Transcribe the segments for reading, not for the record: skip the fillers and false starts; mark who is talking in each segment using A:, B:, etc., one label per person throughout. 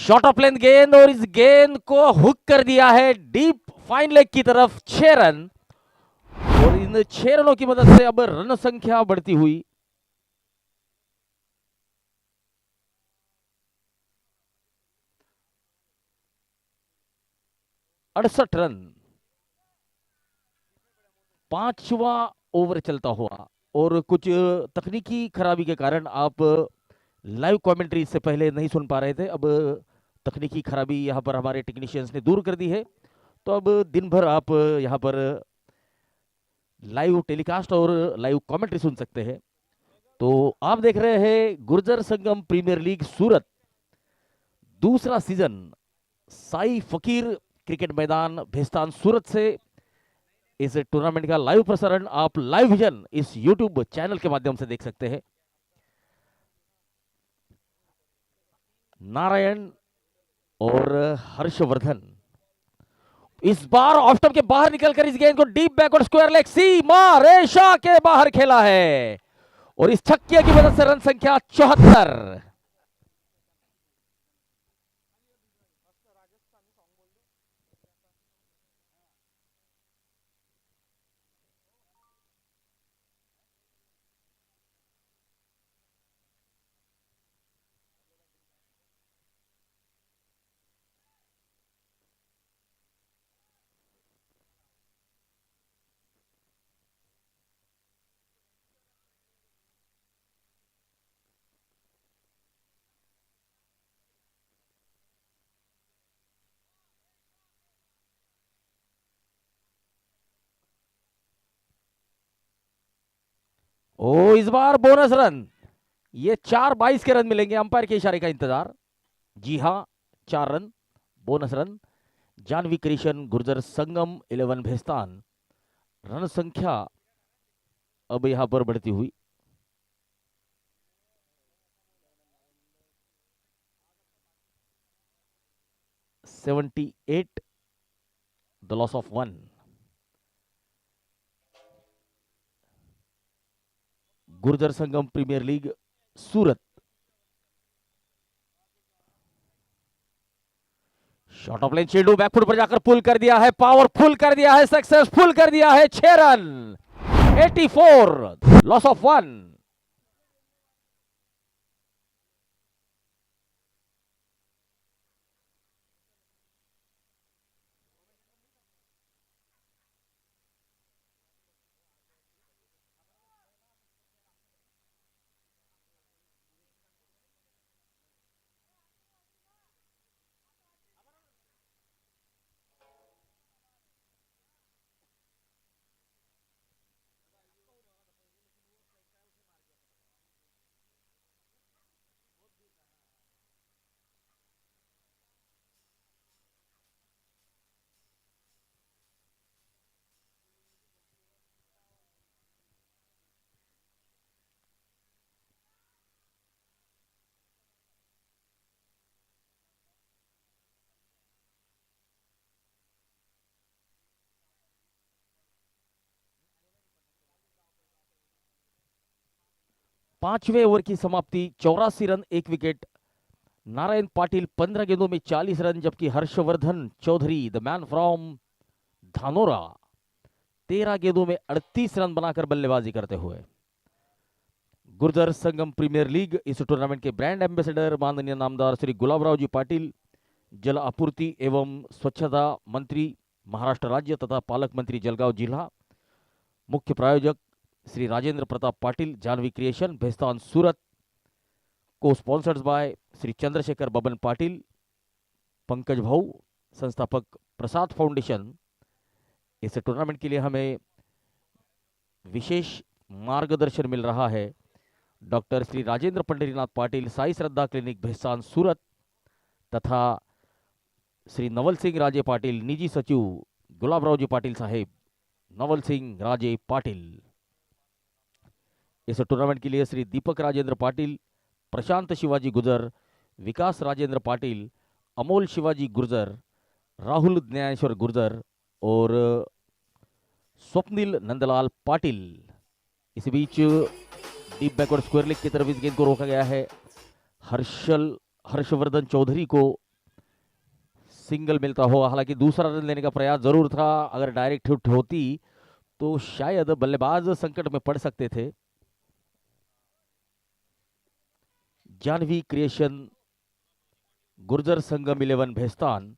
A: Short of length गेंद और इस गेंद को हुक कर दिया है डीप फाइन लेग की तरफ। 6 रन और इन 6 रनों की मदद से अब रन संख्या बढ़ती हुई 68 रन। पांचवा ओवर चलता हुआ और कुछ तकनीकी खराबी के कारण आप लाइव कमेंट्री से पहले नहीं सुन पा रहे थे। अब तकनीकी खराबी यहाँ पर हमारे टेक्नीशियंस ने दूर कर दी है, तो अब दिन भर आप यहाँ पर लाइव टेलीकास्ट और लाइव कमेंट्री सुन सकते हैं। तो आप देख रहे हैं गुर्जर संगम प्रीमियर लीग सूरत दूसरा सीजन साई फकीर क्रिकेट मैदान भेस्तान सूरत से। इस टूर्नामेंट का लाइव प्रसारण आप लाइव विजन इस यूट्यूब चैनल के माध्यम से देख सकते हैं। नारायण और हर्षवर्धन इस बार ऑफ स्टंप के बाहर निकलकर इस गेंद को डीप बैकवर्ड स्क्वायर लेग सीमा रेशा के बाहर खेला है और इस छक्के की मदद से रन संख्या 74। ओ इस बार बोनस रन, ये 4-22 के रन मिलेंगे। अंपायर के इशारे का इंतजार। जी हां, 4 run bonus run. Janvi Krishan Gurjar Sangam 11 Bhestan. Run संख्या अब यहां पर बढ़ती हुई 78, the loss of 1। Gurjar Sangam premier league Surat. Shot of length शेडू बैकफुट पर जाकर पुल कर दिया है, पावरफुल कर दिया है, सक्सेसफुल कर दिया है। 6 रन 84, लॉस ऑफ 1। पांचवें ओवर की समाप्ति 84 रन 1 विकेट। नारायण पाटिल 15 गेंदों में 40 रन, जबकि Harshvardhan Chaudhary the man from Dhanora 13 गेंदों में 38 रन बनाकर बल्लेबाजी करते हुए। गुर्जर संगम प्रीमियर लीग इस टूर्नामेंट के ब्रांड एम्बेसडर माननीय नामदार श्री गुलाबराव जी पाटिल, जल आपूर्ति एवं स्वच्छता मंत्री महाराष्ट्र राज्य तथा पालक मंत्री जलगांव जिला। मुख्य प्रायोजक श्री राजेंद्र प्रताप पाटिल, जानवी क्रिएशन भेस्तान सूरत। को स्पॉन्सर्ड बाय श्री चंद्रशेखर बबन पाटिल, पंकज भाऊ, संस्थापक प्रसाद फाउंडेशन। इस टूर्नामेंट के लिए हमें विशेष मार्गदर्शन मिल रहा है डॉक्टर श्री राजेंद्र पंडरीनाथ पाटिल, साई श्रद्धा क्लिनिक भेस्तान सूरत, तथा श्री नवल सिंह राजे पाटिल, निजी सचिव गुलाबराव जी पाटिल साहेब, नवल सिंह राजे पाटिल। इस टूर्नामेंट के लिए श्री दीपक राजेंद्र पाटिल, प्रशांत शिवाजी गुर्जर, विकास राजेंद्र पाटिल, अमोल शिवाजी गुर्जर, राहुल ज्ञानेश्वर गुर्जर और स्वप्निल नंदलाल पाटिल। इस बीच डीप बैकवर्ड स्क्वायर लेग की तरफ इस गेंद को रोका गया है। हर्षवर्धन चौधरी को सिंगल मिलता हुआ, हालांकि दूसरा रन लेने का प्रयास जरूर था, अगर डायरेक्ट हिट होती तो शायद बल्लेबाज संकट में पड़ सकते थे। जानवी क्रिएशन, गुर्जर संगम 11 भेस्तान,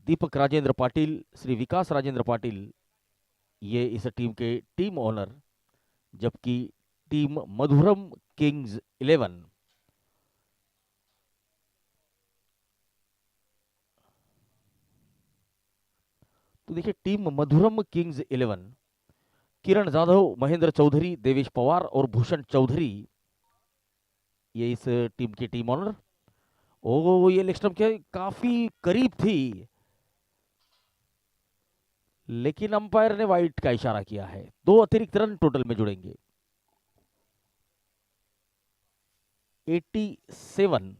A: दीपक राजेंद्र पाटिल, श्री विकास राजेंद्र पाटिल, ये इस टीम के टीम ओनर, जबकि टीम मधुरम किंग्स 11, तो देखिए टीम मधुरम किंग्स 11, किरण जाधव, महेंद्र चौधरी, देवेश पवार और भूषण चौधरी, ये इस टीम की टीम ऑनर। ओ ये लेग स्टंप के काफी करीब थी, लेकिन अंपायर ने वाइट का इशारा किया है। 2 अतिरिक्त रन टोटल में जुड़ेंगे। 87,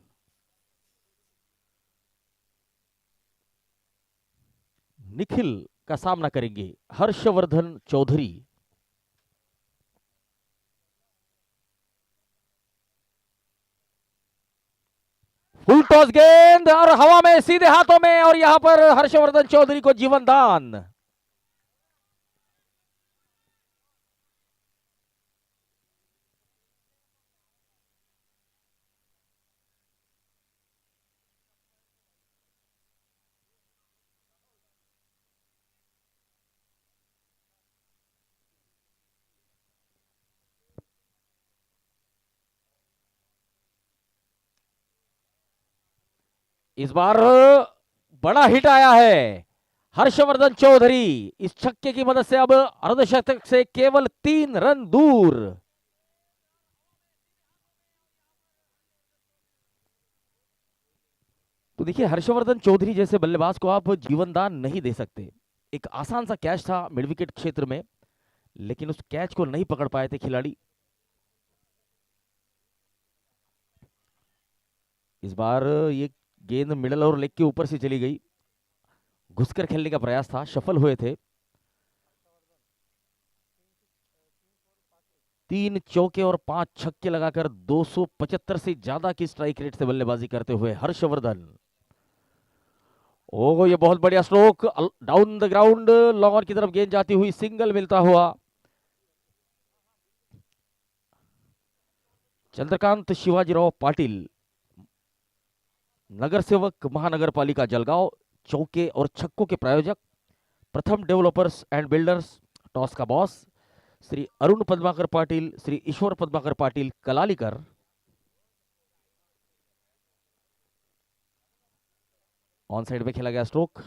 A: निखिल का सामना करेंगे हर्षवर्धन चौधरी। फुल टॉस गेंद और हवा में सीधे हाथों में, और यहां पर हर्षवर्धन चौधरी को जीवन दान। इस बार बड़ा हिट आया है। हर्षवर्धन चौधरी इस छक्के की मदद से अब अर्धशतक से केवल 3 रन दूर। तो देखिए हर्षवर्धन चौधरी जैसे बल्लेबाज को आप जीवन दान नहीं दे सकते। एक आसान सा कैच था मिड विकेट क्षेत्र में, लेकिन उस कैच को नहीं पकड़ पाए थे खिलाड़ी। इस बार ये गेंद मिडल और लेग के ऊपर से चली गई, घुसकर खेलने का प्रयास था, सफल हुए थे। 3 चौके और 5 छक्के लगाकर 275 से ज्यादा की स्ट्राइक रेट से बल्लेबाजी करते हुए हर्षवर्धन। ओह ये बहुत बढ़िया stroke, down the ground, long on की तरफ गेंद जाती हुई, सिंगल मिलता हुआ। चंद्रकांत शिवाजीराव पाटिल, नगर सेवक महानगर पालिका जलगांव, चौके और छक्कों के प्रायोजक, Pratham developers and builders, toss का boss Shri Arun Padmakar Patil, Shri Ishwar Padmakar Patil Kalalikar. On side में खेला गया स्ट्रोक,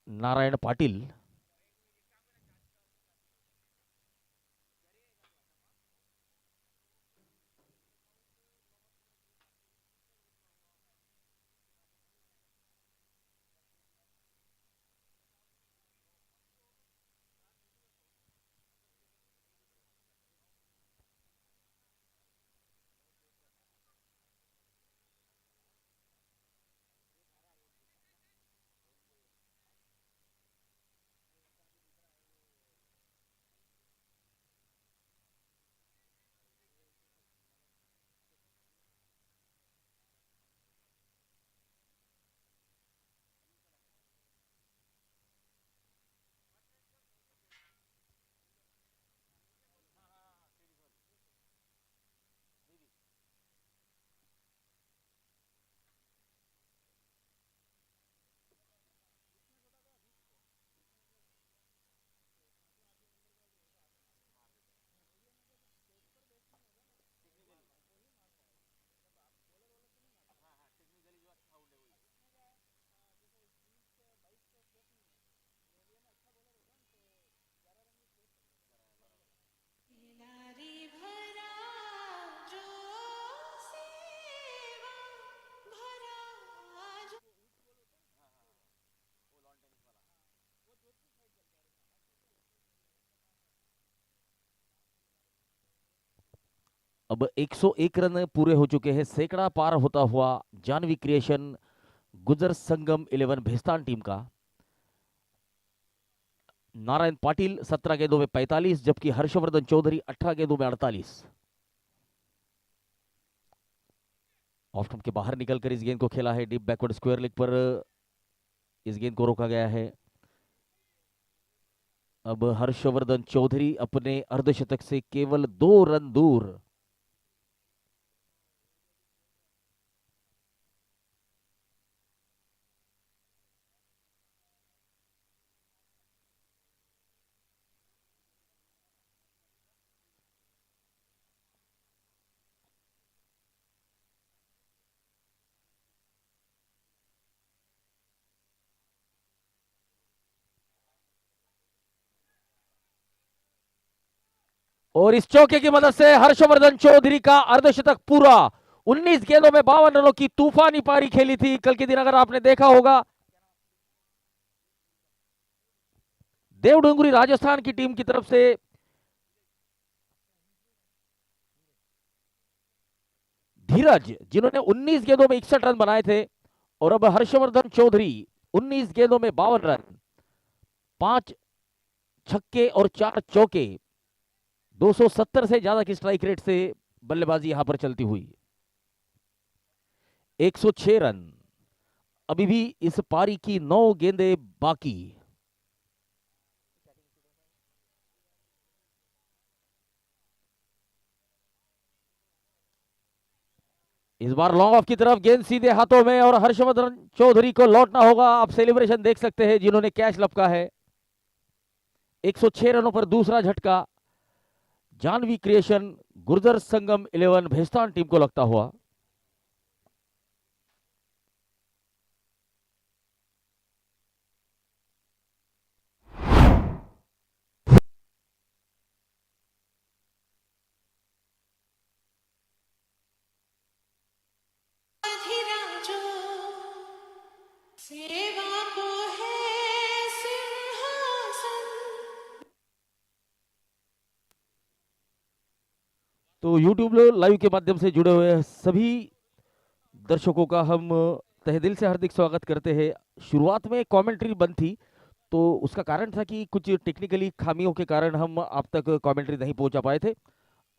A: नारायण पाटिल। अब 101 रन पूरे हो चुके हैं, सैकड़ा पार होता हुआ जानवी क्रिएशन गुजर संगम 11 भेस्तान टीम का। नारायण पाटिल 17 गेंदों में 45, जबकि हर्षवर्धन चौधरी 18 गेंदों में 48। ऑफ स्टंप के बाहर निकलकर इस गेंद को खेला है डीप बैकवर्ड स्क्वायर लेग पर। इस गेंद को रोका गया है। अब हर्षवर्धन चौधरी अपने अर्धशतक से केवल 2 रन दूर। और इस चौके की मदद से हर्षवर्धन चौधरी का अर्धशतक पूरा। 19 गेंदों में 52 रनों की तूफानी पारी खेली थी कल के दिन, अगर आपने देखा होगा। देवडुंगरी राजस्थान की टीम की तरफ से धीरज, जिन्होंने 19 गेंदों में 61 रन बनाए थे, और अब हर्षवर्धन चौधरी 19 गेंदों में 52 रन, 5 छक्के और 4 चौके, 270 से ज्यादा की स्ट्राइक रेट से बल्लेबाजी यहां पर चलती हुई। 106 रन। अभी भी इस पारी की 9 गेंदें बाकी। इस बार लॉन्ग ऑफ की तरफ गेंद सीधे हाथों में, और हर्षवर्धन चौधरी को लौटना होगा। आप सेलिब्रेशन देख सकते हैं जिन्होंने कैच लपका है। 106 रनों पर दूसरा झटका जानवी क्रिएशन गुर्जर संगम 11 भेस्तान टीम को लगता हुआ।
B: सेवा को है सिंहासन।
A: तो YouTube लाइव के माध्यम से जुड़े हुए सभी दर्शकों का हम तहे दिल से हार्दिक स्वागत करते हैं। शुरुआत में कमेंट्री बंद थी, तो उसका कारण था कि कुछ टेक्निकली खामियों के कारण हम आप तक कमेंट्री नहीं पहुंचा पाए थे।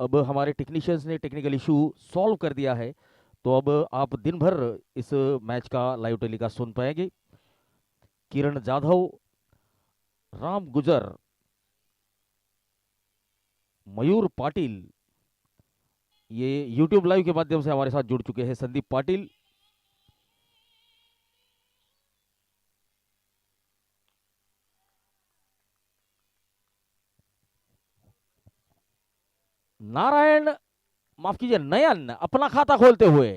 A: अब हमारे टेक्नीशियंस ने टेक्निकल इशू सॉल्व कर दिया है, तो अब आप दिन भर इस मैच का लाइव टेलीकास्ट सुन पाएंगे। किरण जाधव, राम गुजर, मयूर पाटिल, ये YouTube लाइव के माध्यम से हमारे साथ जुड़ चुके हैं। संदीप पाटिल, नारायण, माफ कीजिए नयन, अपना खाता खोलते हुए।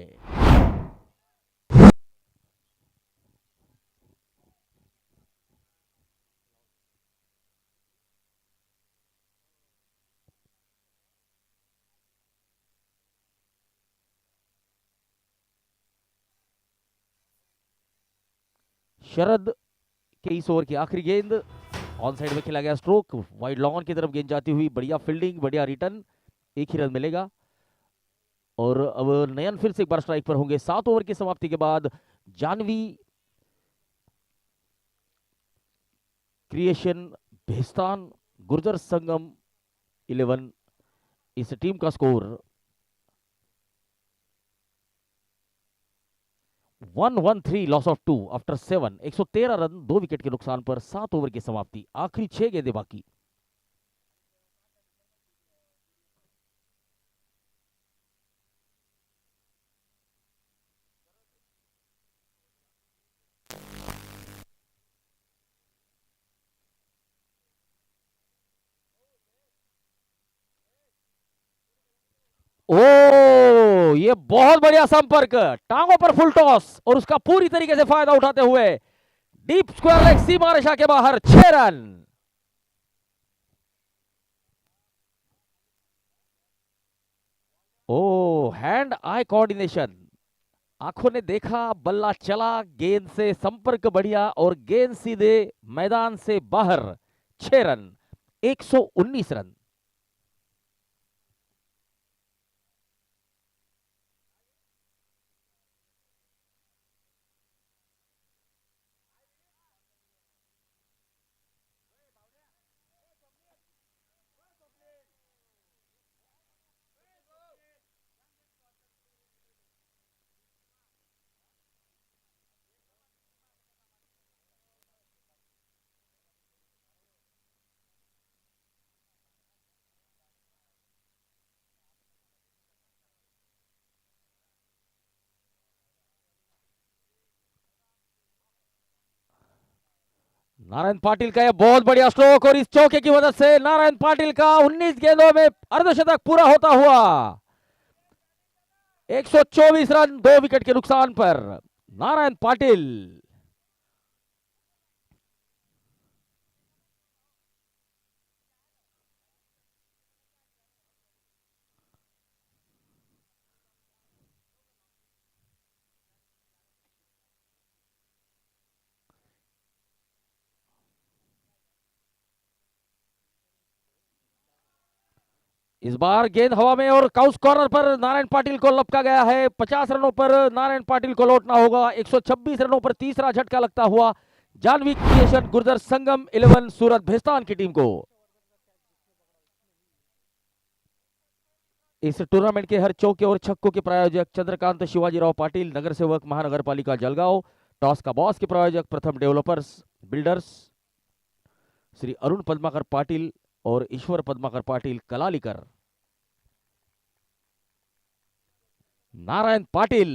A: शरद के इस ओवर की आखिरी गेंद ऑन साइड में खेला गया स्ट्रोक, वाइड लॉन की तरफ गेंद जाती हुई। बढ़िया फील्डिंग, बढ़िया रिटर्न, एक ही रन मिलेगा। और अब नयन फिर से एक बार स्ट्राइक पर होंगे 7 ओवर की समाप्ति के बाद। जानवी क्रिएशन भेस्तान गुर्जर संगम 11, इस टीम का score 113, loss of 2 after 7। 113 run 2 wicket के नुकसान पर 7 ओवर की समाप्ति, आखिरी 6 गेंदें बाकी। ओ, ये बहुत बढ़िया संपर्क, टांगों पर फुल टॉस, और उसका पूरी तरीके से फायदा उठाते हुए डीप स्क्वायर लेग सीमा रेखा के बाहर 6 रन। ओ, हैंड आई कोऑर्डिनेशन, आंखों ने देखा, बल्ला चला, गेंद से संपर्क बढ़िया, और गेंद सीधे मैदान से बाहर। 6 रन, 119 रन। नारायण पाटिल का यह बहुत बढ़िया स्ट्रोक और इस चौके की मदद से नारायण पाटिल का 19 गेंदों में अर्धशतक पूरा होता हुआ 124 रन 2 विकेट के नुकसान पर नारायण पाटिल। इस बार गेंद हवा में और काउस कॉर्नर पर नारायण पाटिल को लपका गया है। 50 रनों पर नारायण पाटिल को लौटना होगा। 126 रनों पर तीसरा झटका लगता हुआ जानवी क्रिएशन गुर्जर संगम 11 सूरत भेस्तान की टीम को। इस टूर्नामेंट के हर चौके और छक्कों के प्रायोजक चंद्रकांत शिवाजीराव पाटिल, नगर सेवक महानगर पालिका जलगांव। टॉस का बॉस के प्रायोजक प्रथम डेवलपर्स बिल्डर्स श्री अरुण पद्माकर पाटिल और ईश्वर पद्माकर पाटिल कलालीकर। नारायण पाटिल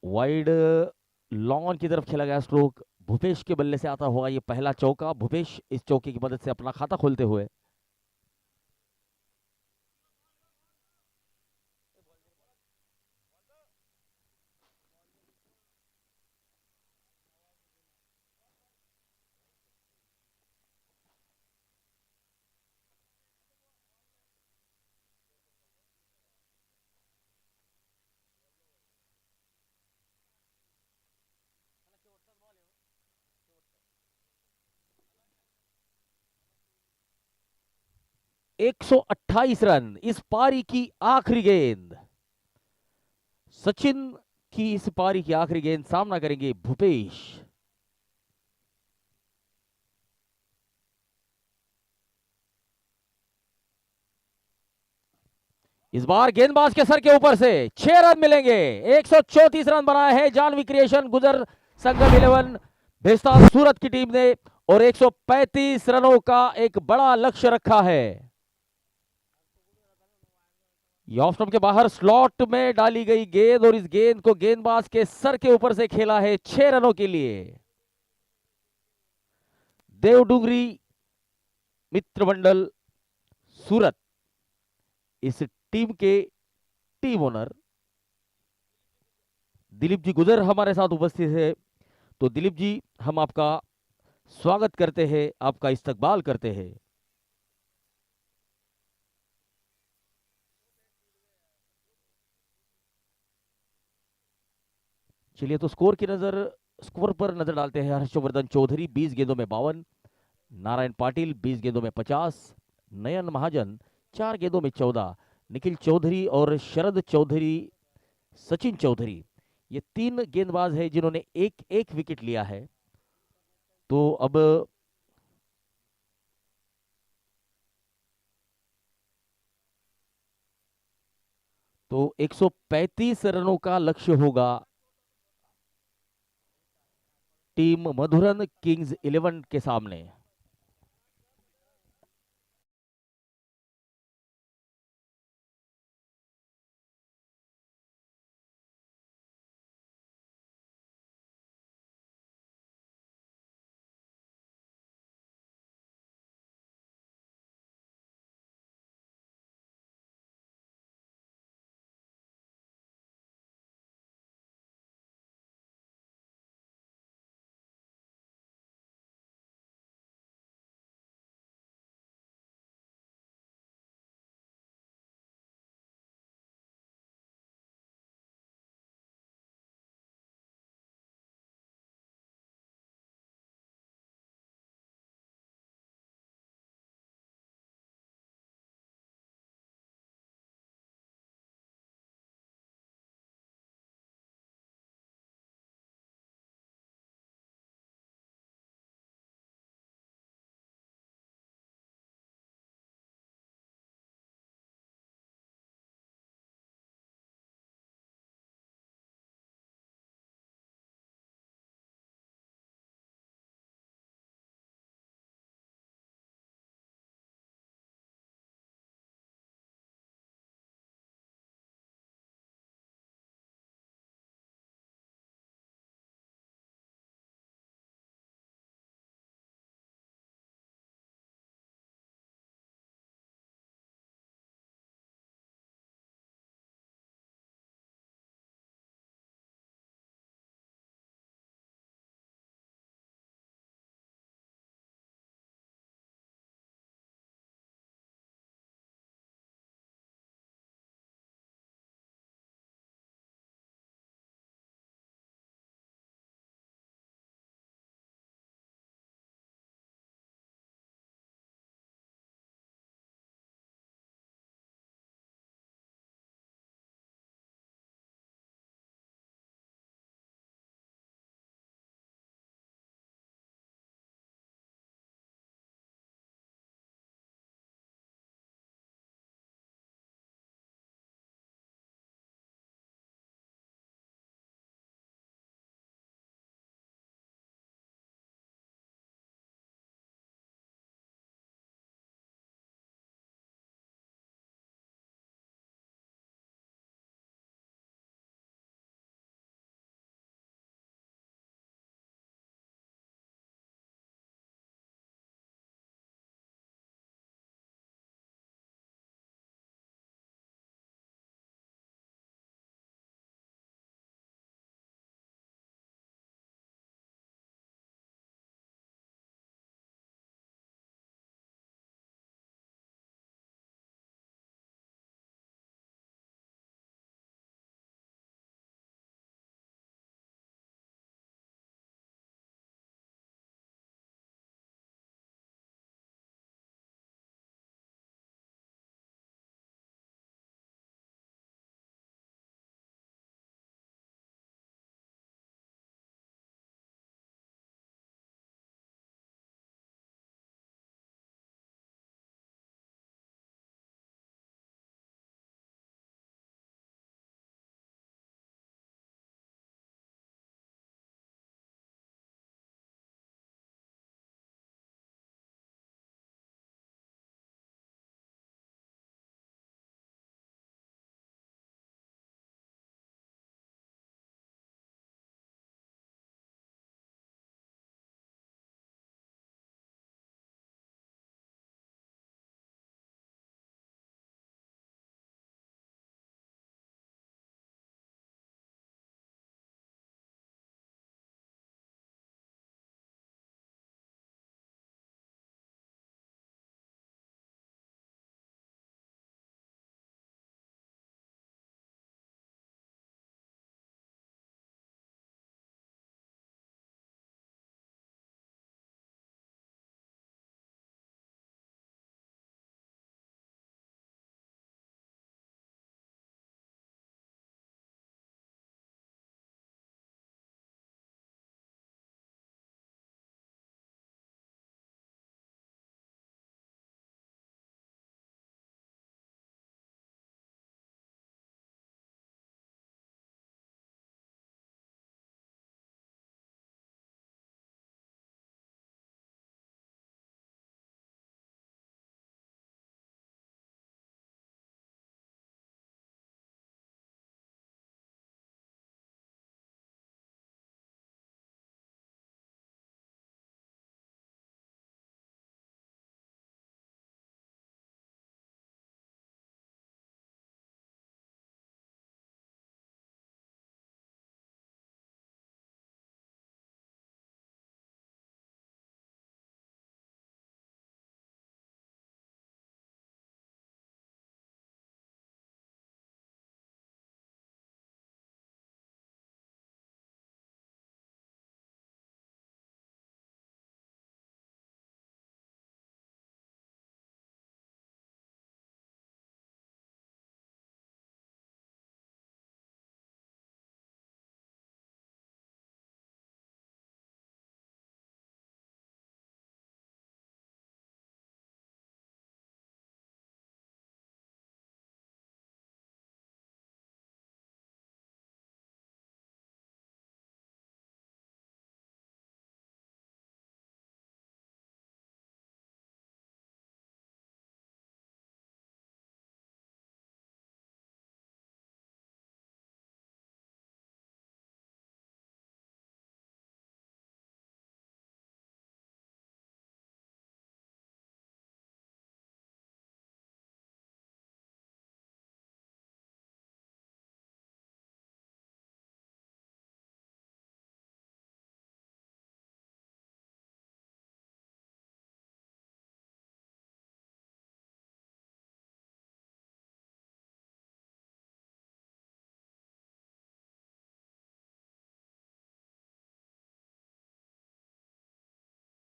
A: वाइड लॉन की तरफ खेला गया स्ट्रोक भूपेश के बल्ले से आता हुआ ये पहला चौका। भूपेश इस चौके की मदद से अपना खाता खोलते हुए 128 रन इस पारी की आखिरी गेंद। सचिन की इस पारी की आखिरी गेंद, सामना करेंगे भूपेश। इस बार गेंदबाज के सर के ऊपर से 6 रन मिलेंगे। 134 रन बनाए हैं जानवी क्रिएशन गुजर संगम 11 भेस्तान सूरत की टीम ने और 135 रनों का एक बड़ा लक्ष्य रखा है। ऑफ स्टंप के बाहर स्लॉट में डाली गई गेंद और इस गेंद को गेंदबाज के सर के ऊपर से खेला है 6 रनों के लिए। देवडुंगरी मित्र मंडल सूरत इस टीम के टीम ओनर दिलीप जी गुजर हमारे साथ उपस्थित है। तो दिलीप जी, हम आपका स्वागत करते हैं, आपका इस्तकबाल करते हैं। चलिए तो स्कोर पर नजर डालते हैं। हर्षवर्धन चौधरी 20 गेंदों में 52, नारायण पाटिल 20 गेंदों में 50, नयन महाजन 4 गेंदों में 14, निखिल चौधरी और शरद चौधरी, सचिन चौधरी, ये 3 गेंदबाज हैं जिन्होंने एक एक विकेट लिया है। तो अब तो 135 रनों का लक्ष्य होगा टीम मधुरन किंग्स 11 के सामने।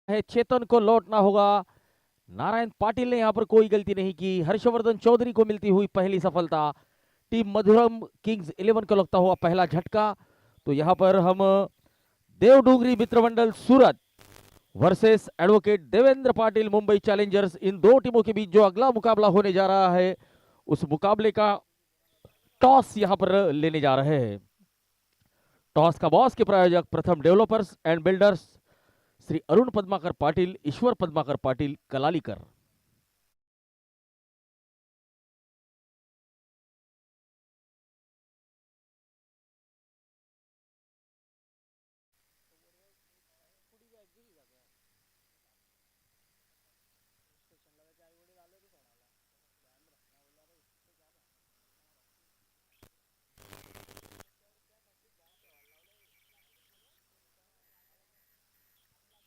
A: है, चेतन को लौटना होगा। नारायण पाटिल ने यहां पर कोई गलती नहीं की। हर्षवर्धन चौधरी को मिलती हुई पहली सफलता। टीम मधुरम किंग्स 11 को लगता हुआ पहला झटका। तो यहां पर हम Devdungri Mitramandal Surat versus advocate Devendra Patil Mumbai challengers, इन दो टीमों के बीच जो अगला मुकाबला होने जा रहा है, उस मुकाबले का टॉस यहां पर लेने जा रहे हैं। टॉस का बॉस के प्रायोजक Pratham developers and builders Shri Arun Padmakar Patil, Ishwar Padmakar Patil, Kalalikar.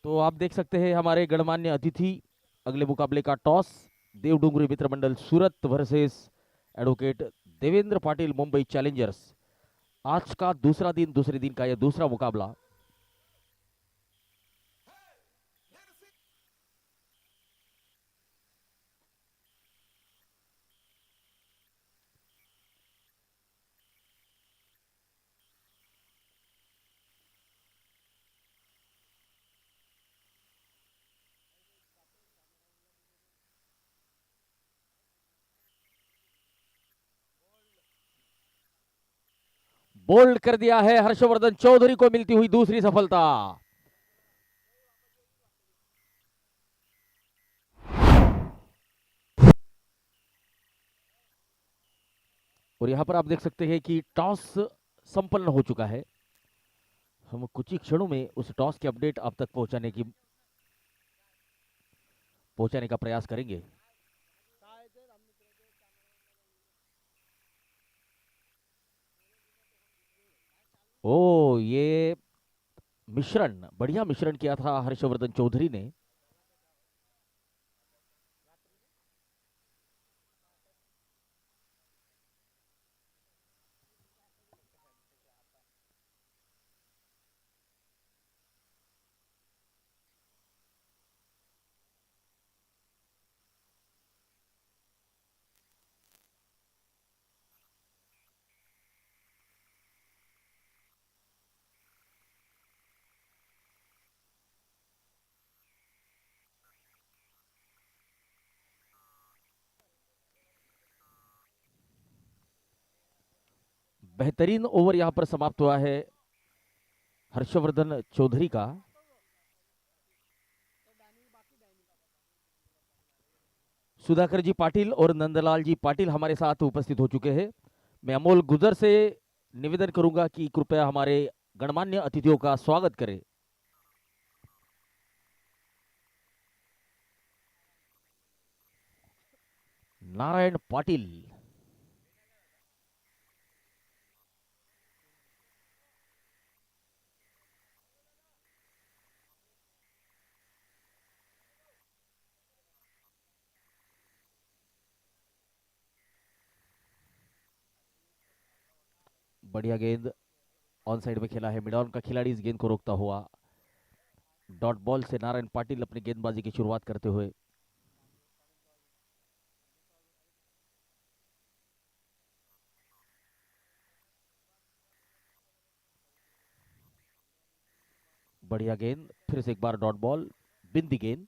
A: तो आप देख सकते हैं हमारे गणमान्य अतिथि, अगले मुकाबले का toss Devdungri Mitramandal Surat versus advocate Devendra Patil Mumbai challengers. आज का दूसरा दिन, दूसरे दिन का यह दूसरा मुकाबला। बोल्ड कर दिया है, हर्षवर्धन चौधरी को मिलती हुई दूसरी सफलता। और यहां पर आप देख सकते हैं कि टॉस संपन्न हो चुका है। हम कुछ ही क्षणों में उस टॉस की अपडेट आप तक पहुंचाने का प्रयास करेंगे। ओ, ये मिश्रण, बढ़िया मिश्रण किया था हर्षवर्धन चौधरी ने। बेहतरीन ओवर यहां पर समाप्त हुआ है हर्षवर्धन चौधरी का। सुधाकर जी पाटिल और नंदलाल जी पाटिल हमारे साथ उपस्थित हो चुके हैं। मैं अमोल गुजर से निवेदन करूंगा कि कृपया हमारे गणमान्य अतिथियों का स्वागत करें। नारायण पाटिल। बढ़िया गेंद ऑन साइड में खेला है, मिड ऑन का खिलाड़ी इस गेंद को रोकता हुआ। डॉट बॉल से नारायण पाटिल अपनी गेंदबाजी की शुरुआत करते हुए। बढ़िया गेंद, फिर से एक बार डॉट बॉल, बिंदी गेंद।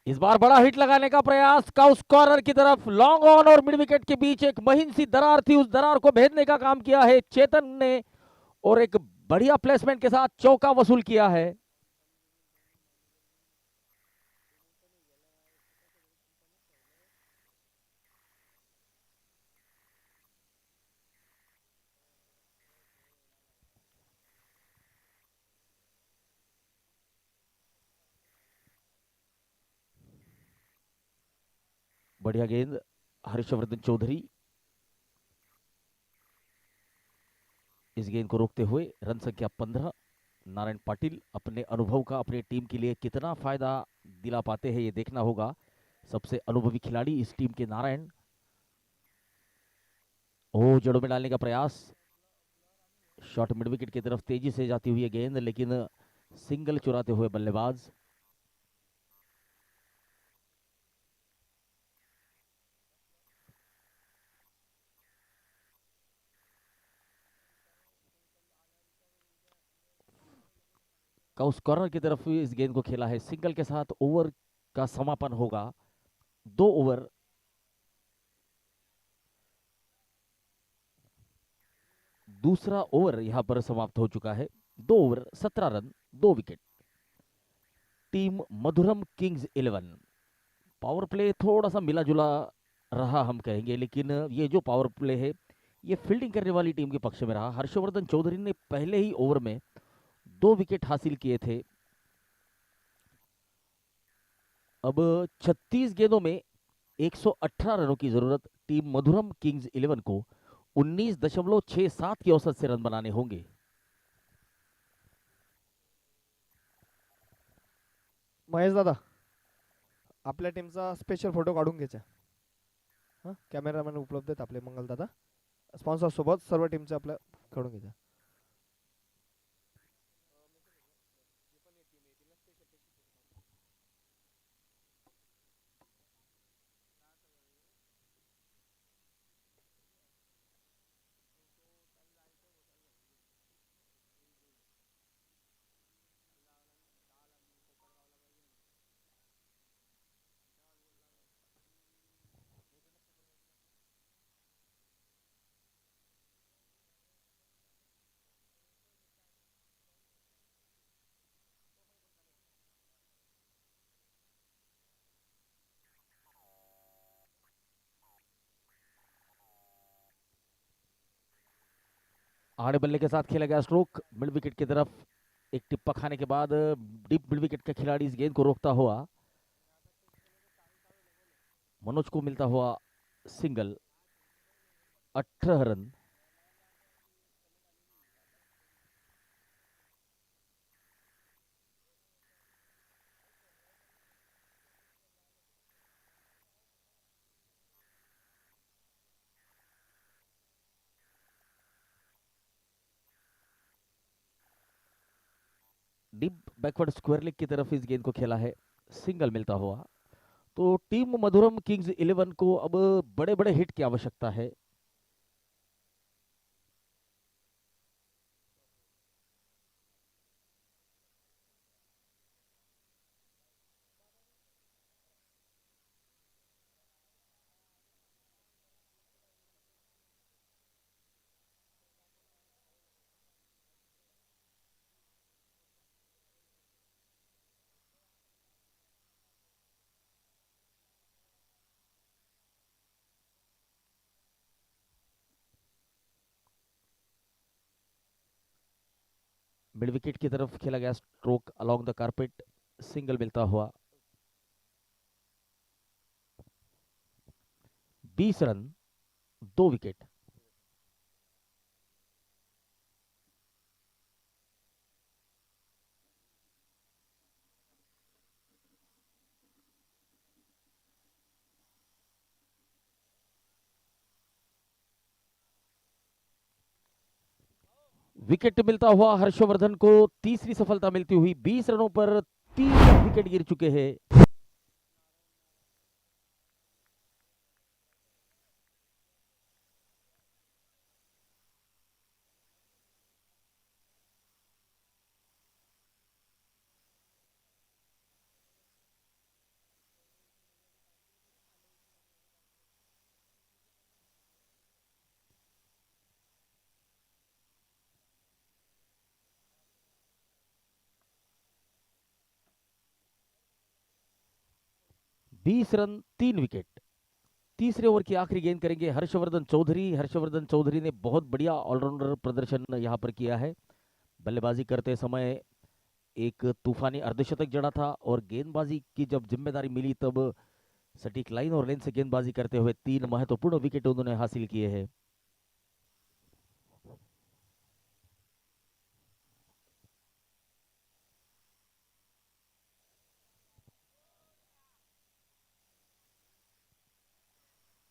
A: इस बार बड़ा हिट लगाने का प्रयास, काउस कॉर्नर की तरफ, लॉन्ग ऑन और मिड विकेट के बीच एक महीन सी दरार थी, उस दरार को भेदने का काम किया है चेतन ने और एक बढ़िया प्लेसमेंट के साथ चौका वसूल किया है। बढ़िया गेंद हर्षवर्धन चौधरी। इस गेंद को रोकते हुए रन संख्या 15। नारायण पाटिल अपने अनुभव का अपनी टीम के लिए कितना फायदा दिला पाते हैं ये देखना होगा। सबसे अनुभवी खिलाड़ी इस टीम के नारायण। ओ जड़ों में डालने का प्रयास, शॉट मिड विकेट की तरफ तेजी से जाती हुई है गेंद, लेकिन सिंगल चुराते हुए बल्लेबाज। काउस कॉर्नर की तरफ इस गेंद को खेला है, सिंगल के साथ ओवर का समापन होगा। 2 ओवर दूसरा ओवर यहां पर समाप्त हो चुका है। 2 ओवर 17 रन 2 विकेट। टीम मधुरम किंग्स 11। पावर प्ले थोड़ा सा मिला जुला रहा हम कहेंगे, लेकिन ये जो पावर प्ले है ये फील्डिंग करने वाली टीम के पक्ष में रहा। हर्षवर्धन चौधरी ने पहले ही ओवर में 2 विकेट हासिल किए थे। अब 36 गेंदों में 118 रनों की जरूरत टीम मधुरम किंग्स 11 को 19.67 की औसत से रन बनाने होंगे।
C: महेश दादा, आपल्या टीमचा स्पेशल फोटो काढून घ्यायचा. हां, कॅमेरामॅन उपलब्ध आहेत आपले मंगल दादा. स्पॉन्सर सोबत सर्व टीमचे आपल्या काढून घ्यायचा.
A: आड़े बल्ले के साथ खेला गया स्ट्रोक मिड विकेट की तरफ। एक टिप्पा खाने के बाद डीप मिड विकेट का खिलाड़ी इस गेंद को रोकता हुआ, मनोज को मिलता हुआ single. 18 run. Deep backward square leg की तरफ इस गेंद को खेला है, सिंगल मिलता हुआ। तो टीम मधुरम किंग्स 11 को अब बड़े बड़े हिट की आवश्यकता है। मिड विकेट की तरफ खेला गया stroke along the carpet, single मिलता हुआ। 20 रन 2 विकेट। विकेट मिलता हुआ हर्षवर्धन को, तीसरी सफलता मिलती हुई। 20 रनों पर 3 विकेट गिर चुके हैं। बीस रन 3 विकेट। तीसरे ओवर की आखिरी गेंद करेंगे हर्षवर्धन चौधरी। हर्षवर्धन चौधरी ने बहुत बढ़िया ऑलराउंडर प्रदर्शन यहां पर किया है। बल्लेबाजी करते समय एक तूफानी अर्धशतक जड़ा था, और गेंदबाजी की जब जिम्मेदारी मिली तब सटीक लाइन और लेन से गेंदबाजी करते हुए 3 महत्वपूर्ण विकेट उन्होंने हासिल किए हैं।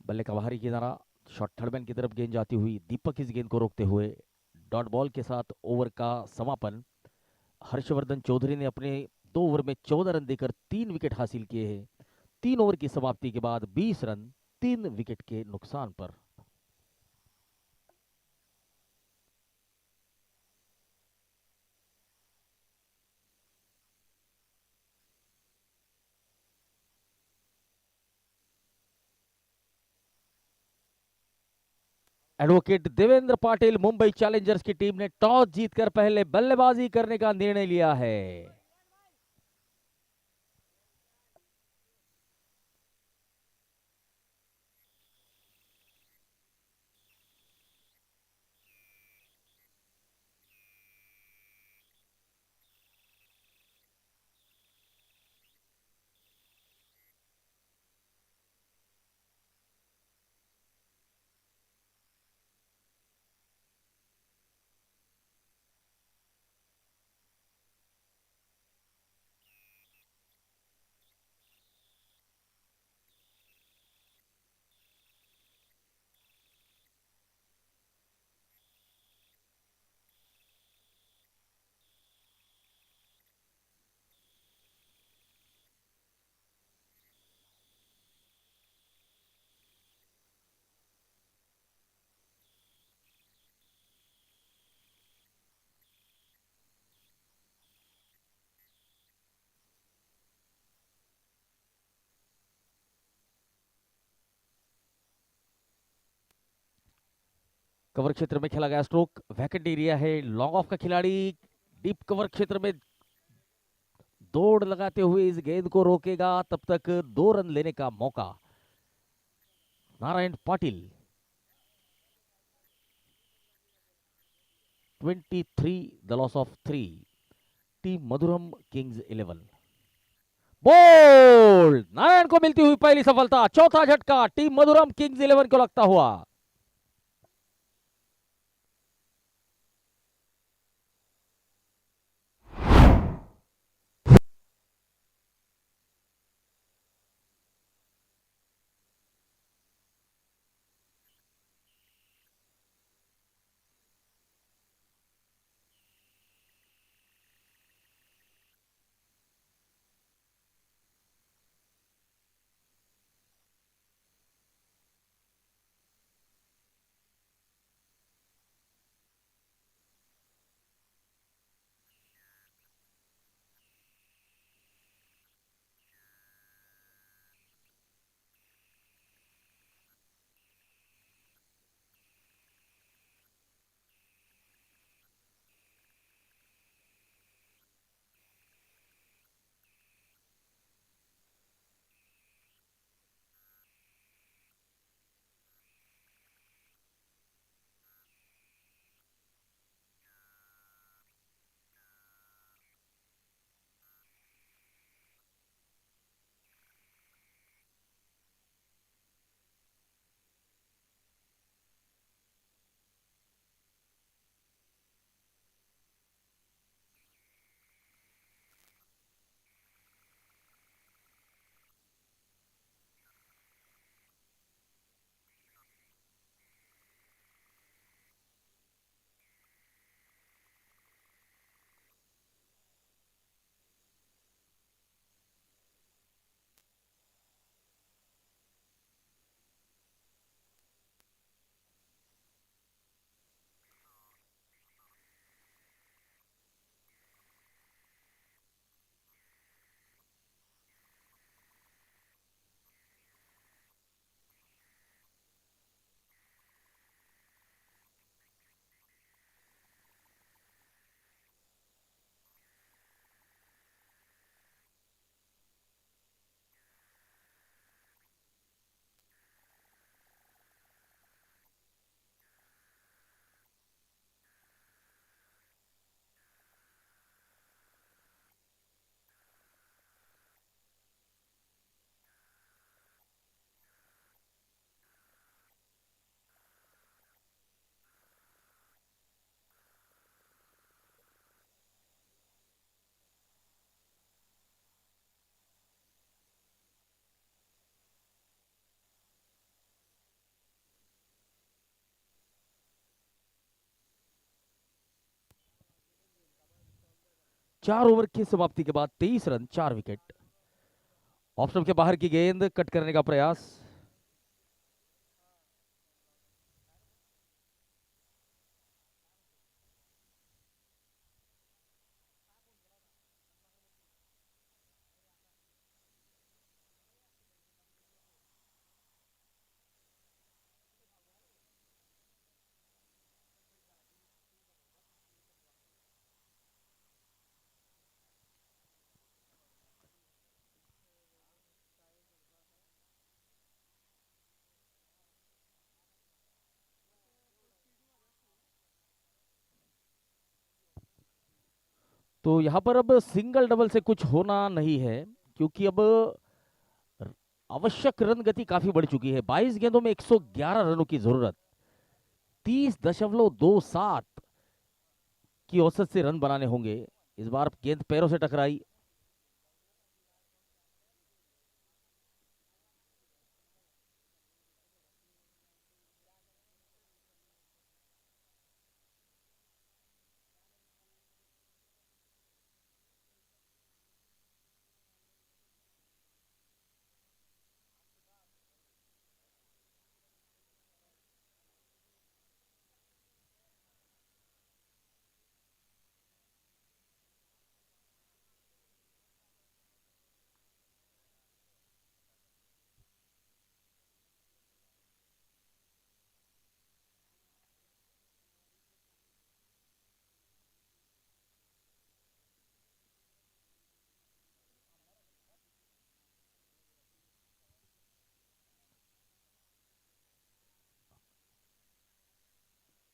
A: बल्ले का बाहरी किनारा, शॉट थर्ड मैन की तरफ गेंद जाती हुई, दीपक इस गेंद को रोकते हुए डॉट बॉल के साथ ओवर का समापन। हर्षवर्धन चौधरी ने अपने 2 ओवर में 14 रन देकर 3 विकेट हासिल किए हैं। 3 ओवर की समाप्ति के बाद 20 रन 3 विकेट के नुकसान पर। एडवोकेट देवेंद्र पाटिल मुंबई चैलेंजर्स की टीम ने टॉस जीतकर पहले बल्लेबाजी करने का निर्णय लिया है। कवर क्षेत्र में खेला गया स्ट्रोक, वैकेंट एरिया है, लॉन्ग ऑफ का खिलाड़ी डीप कवर क्षेत्र में दौड़ लगाते हुए इस गेंद को रोकेगा, तब तक 2 रन लेने का मौका Narayan Patil. 23 the loss of 3, team Madhuram Kings 11। Bold, Narayan को मिलती हुई पहली सफलता, चौथा झटका टीम मधुरम किंग्स 11 को लगता हुआ। 4 ओवर की समाप्ति के बाद 23 रन 4 विकेट। ऑफ स्टंप के बाहर की गेंद कट करने का प्रयास। तो यहां पर अब सिंगल डबल से कुछ होना नहीं है, क्योंकि अब आवश्यक रन गति काफी बढ़ चुकी है। 22 गेंदों में 111 रनों की जरूरत। 30.27 की औसत से रन बनाने होंगे। इस बार गेंद पैरों से टकराई।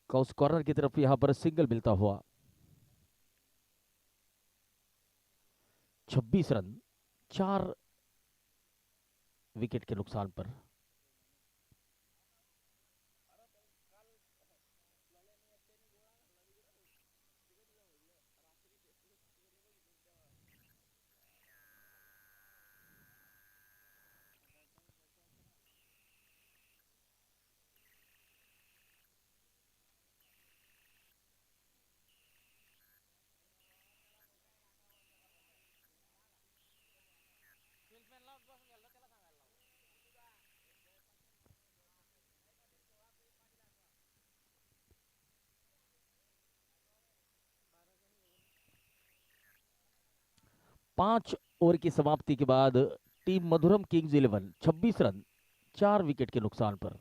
A: कॉस कॉर्नर की तरफ यहां पर सिंगल मिलता हुआ। 26 रन 4 विकेट के नुकसान पर। पांच ओवर की समाप्ति के बाद टीम मधुरम किंग्स 11 26 रन 4 विकेट के नुकसान पर।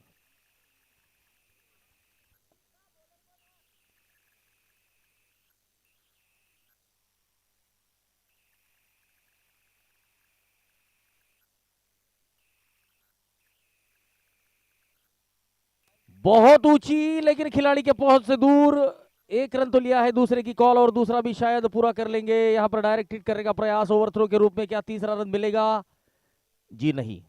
A: बहुत ऊंची, लेकिन खिलाड़ी के पहुंच से दूर। एक रन तो लिया है दूसरे की कॉल, और दूसरा भी शायद पूरा कर लेंगे। यहां पर डायरेक्ट हिट करने का प्रयास ओवरथ्रो के रूप में। क्या तीसरा रन मिलेगा? जी नहीं।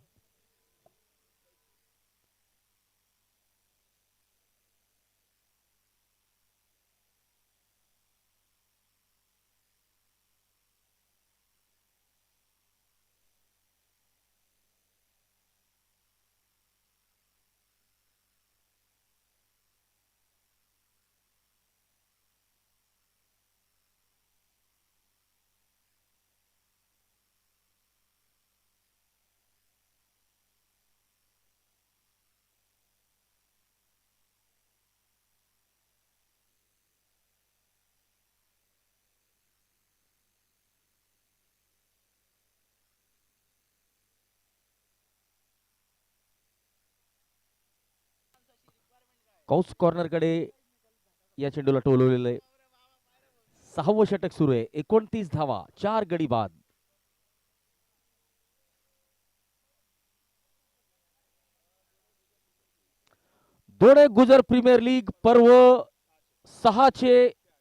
A: कौस कॉर्नर कडे या चेंडूला टोलवलेलं आहे। 6वं षटक सुरू आहे। 29 धावा 4 गडी बाद। दोडे गुजर प्रीमियर लीग पर्व 6 चे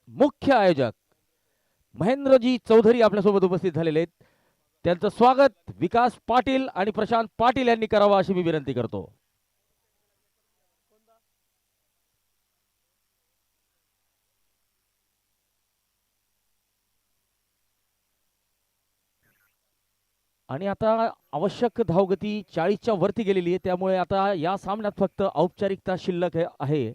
A: मुख्य आयोजक महेंद्रजी चौधरी आपल्यासोबत उपस्थित झालेले आहेत। त्यांचं स्वागत विकास पाटील आणि प्रशांत पाटील यांनी करावं अशी मी विनंती करतो। आणि आता आवश्यक धावगती 40च्या वरती गेलेली आहे, त्यामुळे आता या सामन्यात फक्त औपचारिकता शिल्लक आहे।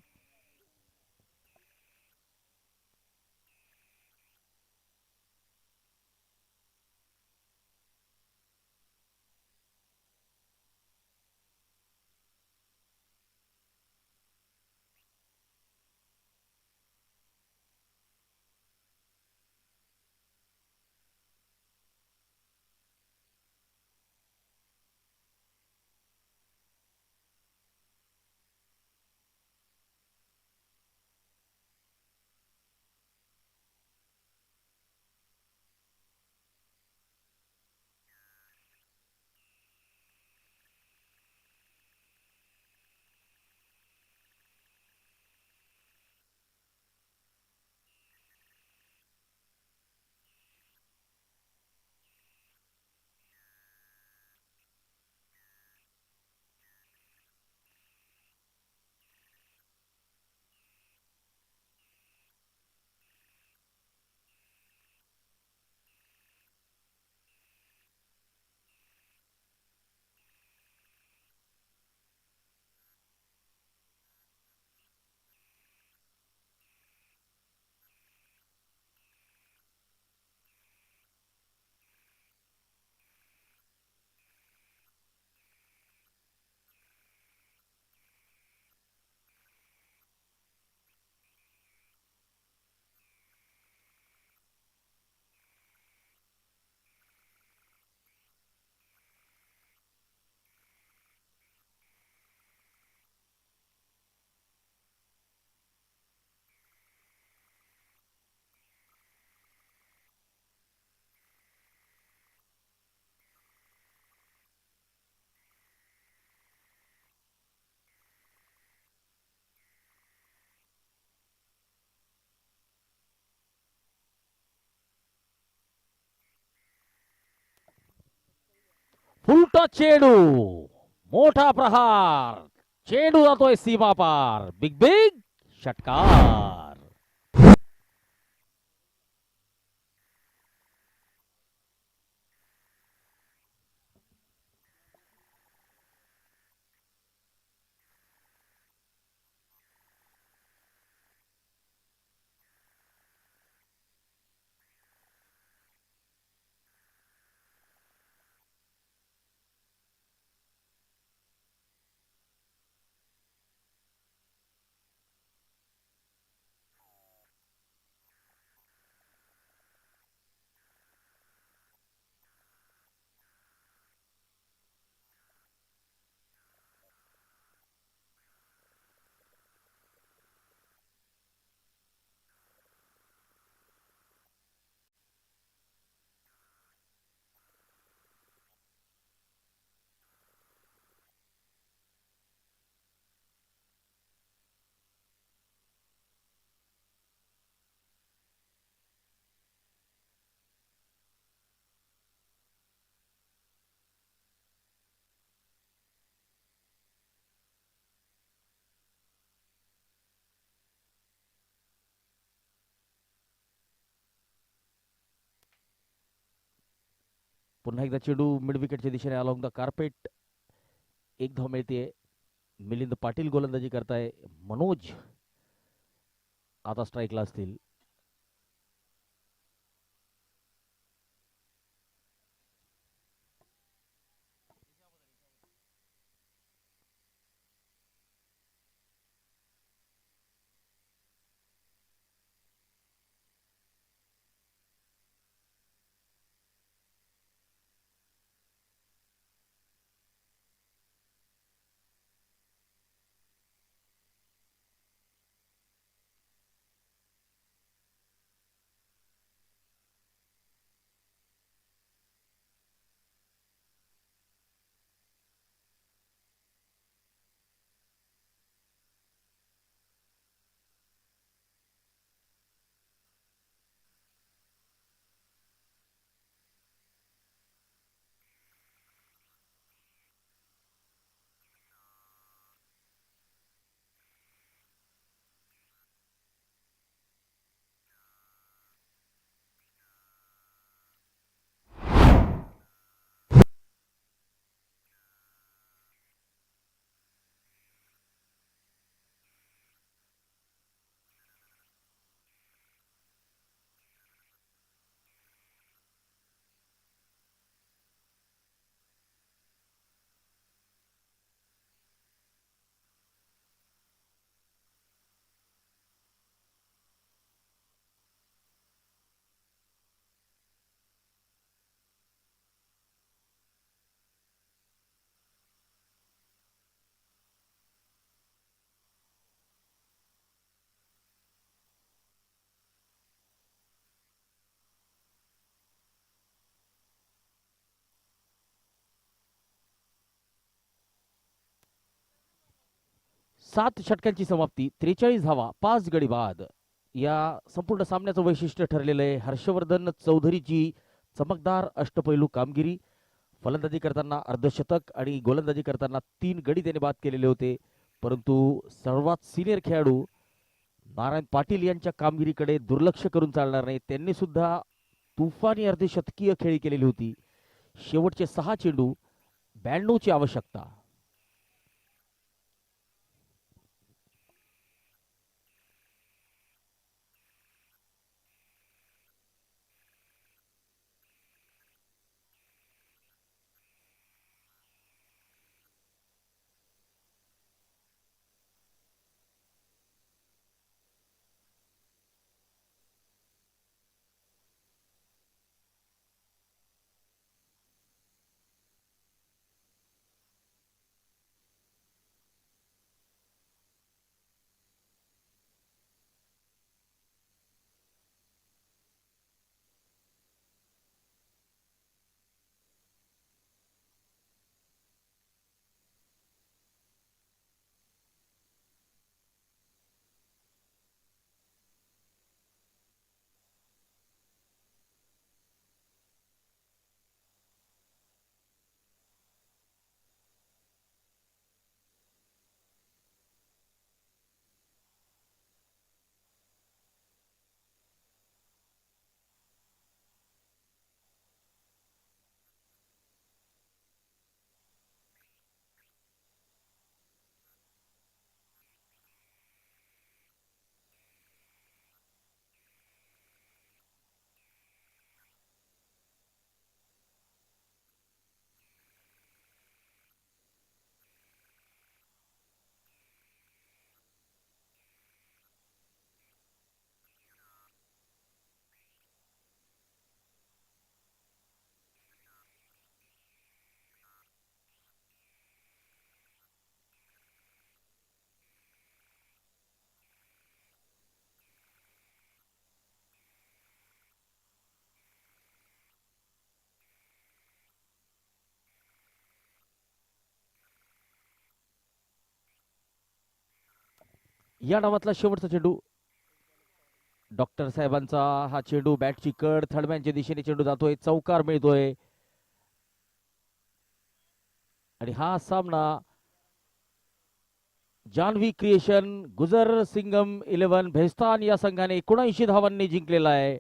A: उलटा चेंडू, मोठा प्रहार, चेंडू जातोय सीमा पार, बिग बिग षटकार. पुन्हा एकदा चेंडू मिड विकेटच्या दिशेने अलॉंग द कार्पेट. एक धाव मिळते. मिलिंद पाटील गोलंदाजी करताय. मनोज आता स्ट्राईकला असतील. सात षटकांची समाप्ती, 43 धावा, 5 गडी बाद. या संपूर्ण सामन्याचं वैशिष्ट्य ठरलेलं आहे हर्षवर्धन चौधरीची चमकदार अष्टपैलू कामगिरी. फलंदाजी करताना अर्धशतक आणि गोलंदाजी करताना 3 गडी त्याने बाद केलेले होते. परंतु सर्वात सिनियर खेळाडू नारायण पाटील यांच्या कामगिरीकडे दुर्लक्ष करून चालणार नाही. त्यांनी सुद्धा तुफानी अर्धशतकीय खेळी केलेली होती. शेवटचे 6 चेंडू, 92 ची आवश्यकता. या डावातला शेवटचा चेंडू. डॉक्टर साहेबांचा हा चेंडू बॅटची कड थडम्यांच्या दिशेने चेंडू जातोय, चौकार मिळतोय आणि हा सामना जान्हवी क्रिएशन गुजर सिंगम 11 भेस्तान या संघाने 79 धावांनी जिंकलेला आहे.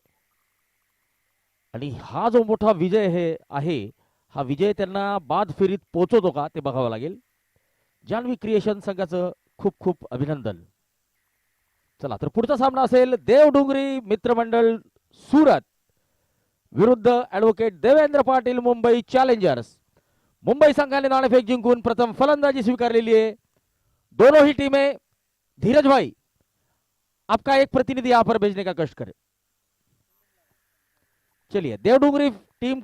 A: आणि हा जो मोठा विजय आहे, हा विजय त्यांना बाद फेरीत पोहोचवतो का ते बघावं लागेल. जान्हवी क्रिएशन संघाचं खूप खूप अभिनंदन. चला तर पुढचा सामना असेल देवडुंगरी मित्रमंडळ सुरत विरुद्ध ऍडव्होकेट देवेंद्र पाटील मुंबई चॅलेंजर्स. मुंबई संघाने नाणेफेक जिंकून प्रथम फलंदाजी स्वीकारलेली है. दोनों ही टीमें, धीरज भाई आपका एक प्रतिनिधि यहां पर भेजने का कष्ट करें. चलिए देवडुंगरी टीम